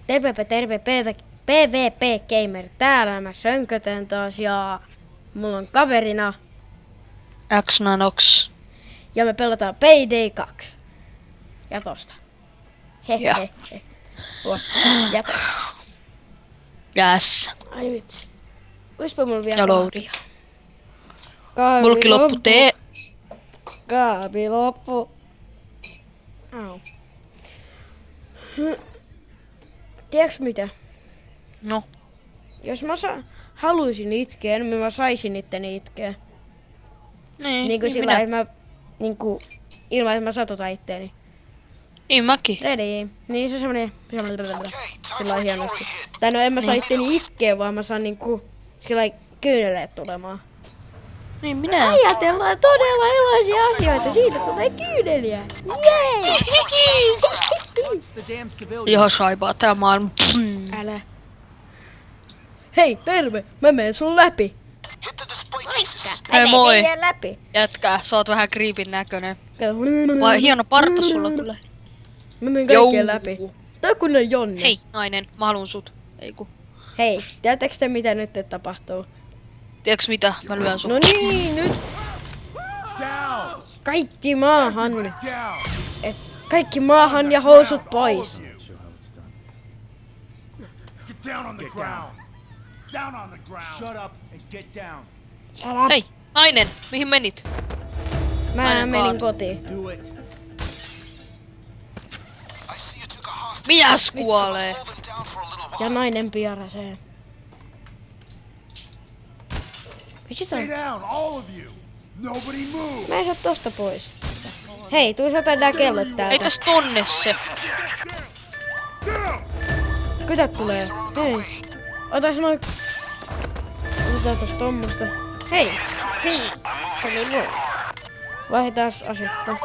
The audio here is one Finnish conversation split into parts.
Terve PvP Gamer. Täällä mä sönkötän taas ja mulla on kaverina. X-Nanox. Ja me pelataan Payday 2. Ja tosta. Ja. Ja tosta. Yes. Ai vitsi. Oispa mulla vielä Ja loadi. kahvi Mulki loppu tee. Kahvi loppu. Au. Tiedätkö mitä? No. Jos mä haluaisin itkeä, niin mä saisin itteni itkeä. Niin kuin sillä että mä niinku ilman että mä satutan itteeni. Niin mäkin. Ready. Niin se semmonen sillä hienosti. Tai no en mä saa itteni itkeä, vaan mä saan niinku sillä kyyneleet tulemaan. Niin minä. Ajatellaan todella iloisia asioita, siitä tulee kyyneliä. Jee! Ihan saipaa tää maailma. Älä. Hei, terve! Mä menen sun läpi. Hei moi. Läpi. Jätkää, sä oot vähän creepin näkönen. Vai hieno parta sulla kyllä. Mä menen kaikkien läpi. Toi kun on Jonne. Hei, nainen, mä haluun sut. Ei ku. Hei, tiedättekö te mitä nyt tapahtuu? Tiedätkö mitä? Mä lyön sut. No niin, nyt. Kaikki maahan. Kaikki maahan ja housut pois. Get down on the ground. Down on the ground. Shut up and get down. Shut up. Hei, nainen, mihin menit? Mä menin kotiin. Do it. Mies kuolee. Ja nainen pieräsee. Stay down, all of you. Nobody move. Mä en saa tosta pois. Hei, tuu sotaan tää kellot Ei täältä. täs tonne se. Kytät tulee. Hei. Otas noin. Otetaan tosta tommosta. Hei. Hei. Se oli moi. Vaihdetaan asetta.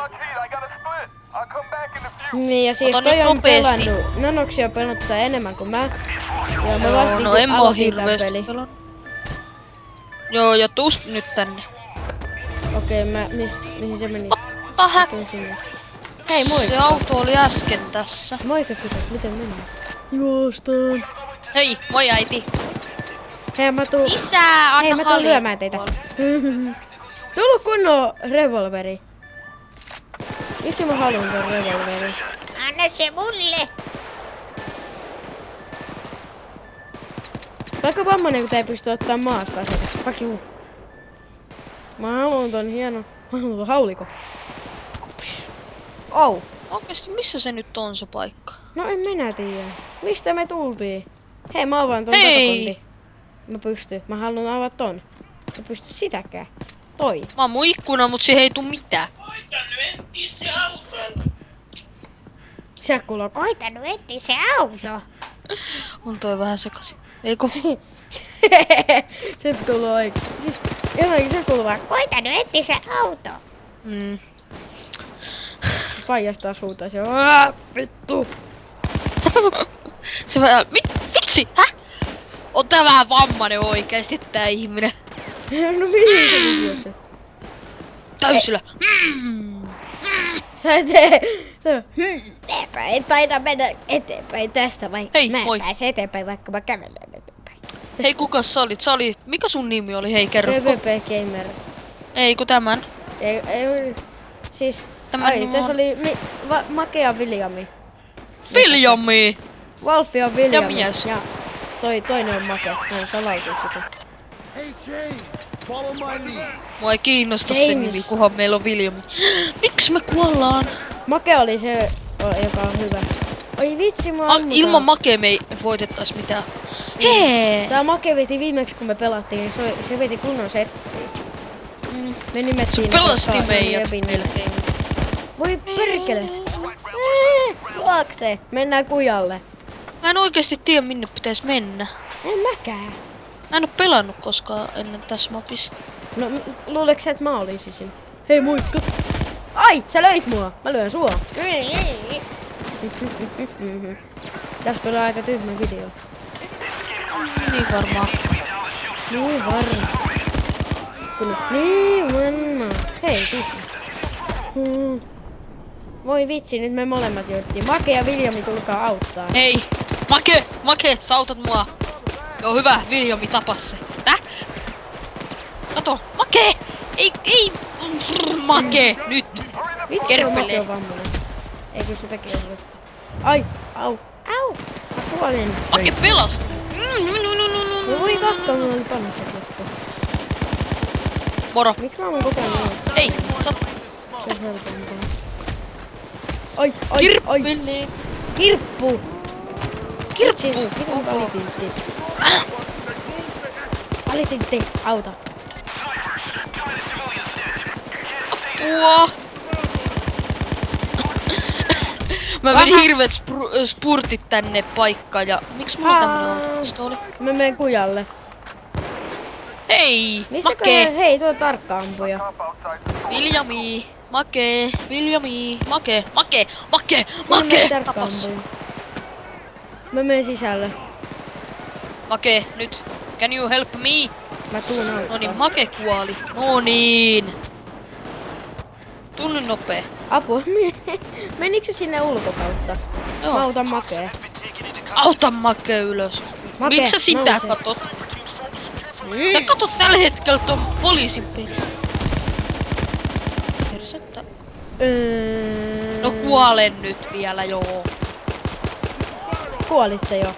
Niin ja siis Ota toi nyt on nopeesti. pelannut. Nanoxi on pelannut tätä enemmän kuin mä. Ja mä Joo, vasta no niinku en mä oo aloitin tän hirveesti peli. pelannut. Joo, ja tuus nyt tänne. Okei, mihin se meni? Ota Tuun sinne. Hei, Se moikka. auto oli äsken tässä. Moikka kytät, miten menee? Juostaan. Hei, moi äiti. Hei, mä tuun. Isä, anna Hei, mä tuun lyömään teitä. Tullut kunnon revolveri. Itse mä haluan ton revolveri. Anna se mulle! Taikka vammanen, kun tää ei pysty ottaa maasta aseita. Fuck you. Mä haluan ton hienon. Mä haluan ton haulikon. Oh. Oikeesti, missä se nyt on se paikka? No en minä tiedä. Mistä me tultiin? Hei, mä avaan ton Hei! takakonti. Mä pystyn. Mä haluan avata ton. Mä pystyn sitäkään. Toi. Mä oon mun ikkuna, mut siihen ei tuu mitään. Sieltä kuuluu Koitanut etsiä se auto. On toi vähän sekaisin. Ei ku. Sieltä kuuluu oikein. Siis jotenkin sieltä kuuluu vaan Koitanut etsiä se auto. Mm. faijas taas huutaa se. Vittu. Se vähän. Vitsi, häh? On tää vähän vammanen oikeesti tää ihminen. No mihin sä nyt juokset? Täysillä. Sä et tee. Mäpä en taida mennä eteenpäin tästä, vai Hei, mä en moi. pääse eteenpäin, vaikka mä kävelen eteenpäin. Hei, kukas sä olit? Sä olit. Mikä sun nimi oli? Hei, kerro. PvP Gamer. Ei, ku tämän. Ei, siis. Tämä Ai, on- tässä oli Makea Viljami. Viljami! Wolfi on Viljami. Ja mies. Ja toinen on Make. Hän salautuu sitä. Hey, James, follow my lead. Mua ei kiinnosta se James. nimi, kunhan meillä on Viljami. Miksi me kuollaan? Make oli se, joka on hyvä. Oi vitsi, mä ammutaan. Ilman Makea me ei voitettais mitään. Hee! Tää Make veti viimeksi kun me pelattiin, niin se veti kunnon settiin. Mm. Me nimettiin ne, Pelasti koska ne meidät jepin ne. melkein. Voi perkele. Juokse. Mennään kujalle. Mä en oikeesti tiedä minne pitäis mennä. En mäkään. Mä en oo pelannut koskaan ennen tässä mapissa. No luuleeko sä, että mä olisin siinä? Hei moikka. Ai, sä löit mua. Mä lyön sua. Tästä tulee aika tyhmä video. Niin varmaan. Niin varma. Niin varma. Hei, tyhmä. Voi vitsi, nyt me molemmat jouduttiin. Make ja Viljami, tulkaa auttaa. Hei! Make, sä autat mua. Joo, hyvä, Viljami tapas se. Kato, Make! Ei! Make, nyt! Vitsi, Kerppelee. Make on vammainen. Eikö sitäkin ole vasta? Ai, au. Mä kuolin. Make pelast! No voi kakka, mulla oli pannukset loppu. Moro. Miksi mä oon koko ajan noussut? Ei, sä Se on helpompaa. Ai. kirppelee. Kirppu! Kirppu! Miten alitintti? Alitintti, auta. Apua! Mä vedin hirveet spurtit tänne paikkaan ja... Miksi mulla on tämmönen pistooli? Mä menen kujalle. Hei! Missäköhän? Make! Hei, tuo on tarkka-ampuja. Viljami! Make! Viljami! Make! Make! Make! Siinä meni Make! Tapas! tarkka-ampuja. Mä menen sisälle. Make, nyt! Can you help me? Mä tuun auttaa. Noniin, Make kuoli. Noniin! Tunne nopee. Apua. Menikö se sinne ulkokautta? Joo. Mä autan Makea. Auta Make ylös. Make, Miksi sä sitä nouse. katot? Sä katot tällä hetkellä ton poliisin persettä. No kuolen nyt vielä, joo. Kuolit se jo.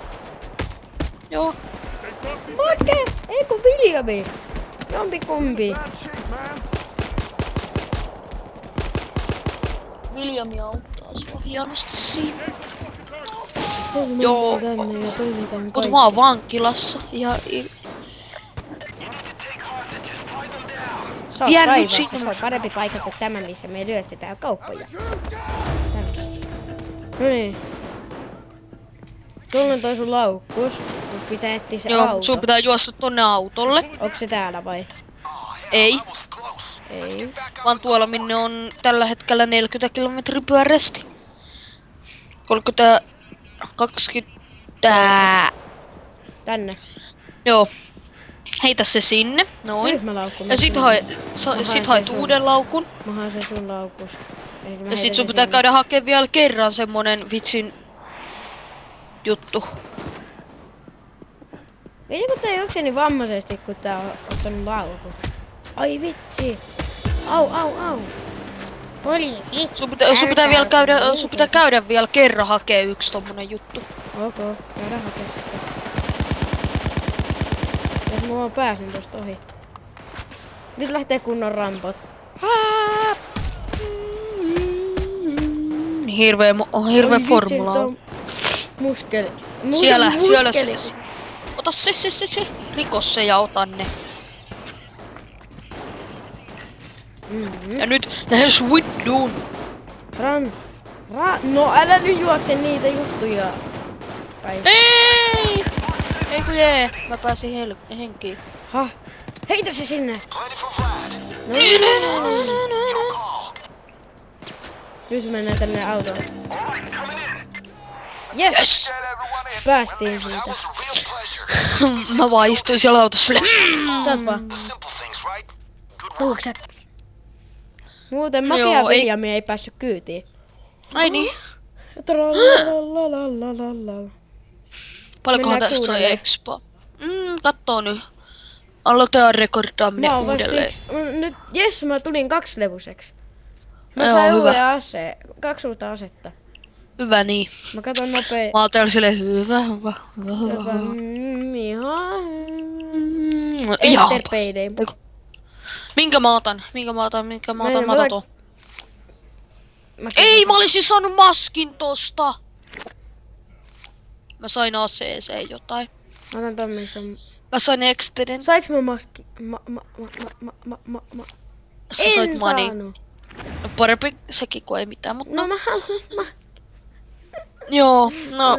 Joo. Make! Ei kun Viljami. Jompikumpi. Viljami auttaa sua hienosti siinä. Joo. Tänne ja pöllitään Mut kaikki. mä oon vankilassa ja... Sä oot Vien nyt raivossa. sinne. Se on parempi paikka kuin tämä, missä me ryöstetään kauppoja. No niin. Tuolla on toi sun laukkus. Mut pitää etsiä se Joo, auto. sun pitää juosta tonne autolle. Onko se täällä vai? Ei, Ei. vaan tuolla minne on tällä hetkellä 40 kilometri pyörästi. 30... 20... Tänne. Joo. Heitä se sinne, noin. Tyhmä laukku. Ja sit haet uuden laukun. Mä haen sen sun laukus. Ja sit sun pitää käydä hakemaan vielä kerran semmonen vitsin juttu. Ei kun tää juokseni vammaisesti, kun tää on ottanut laukun. Ai vitsi. Au. Poliisi. Sun pitää käydä vielä kerran hakee yksi tommonen juttu. Ok, käydään hakea sitten. Jos mä vaan pääsin tosta ohi. Nyt lähtee kunnon rampot. Hirveä Oi formula vitsi, on. tuo muskeli. Siellä. Muskeli. Ota se. Rikos se ja ota ne. Ja nyt lähes widdoon. No älä nyt juokse niitä juttuja. Päin. Ei! Ei kun jee. Mä pääsin henkiin. Heitä se sinne. No nyt mennään tänne autoon. Yes! Päästiin siitä. Mä vaan istuin siellä autossa. Saatpa. Tuuksä. Muuten Make Joo, ja ei- Viljami ei päässyt kyytiin. Ai niin. Tralalalalalalala. Paljonkohan Mennäänkö tästä sai uudelleen? expa? Kattoo nyt. Aloitetaan rekordaaminen Mä oon vasta uudelleen. nyt, jes, mä tulin 2-levuseksi. Mä Joo, sain hyvä. uuden aseen. 2 uutta asetta. Hyvä niin. Mä katon nopea. Mä oon täällä silleen hyvä. Ihan Enter payday. Minkä mä otan? Mä otan ton. Ei, mä olisin saanut maskin tosta. Mä sain aseeseen jotain. Mä otan ton, missä on... Mä sain extenden. Saiks mä maski? Sä En sait money. saanut. No parempi sekin kuin ei mitään, mutta No mä haluan joo, no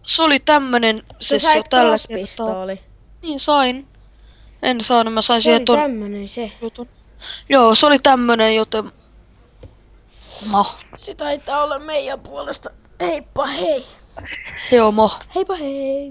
se oli tämmönen Sä sessio sait tällä crosspistooli. Niin sain. En saanut, mä sain Se oli siihen ton tämmönen se. jutun. Joo, se oli tämmönen, joten... Se taitaa olla meidän puolesta. Heippa hei. Joo, Heippa hei.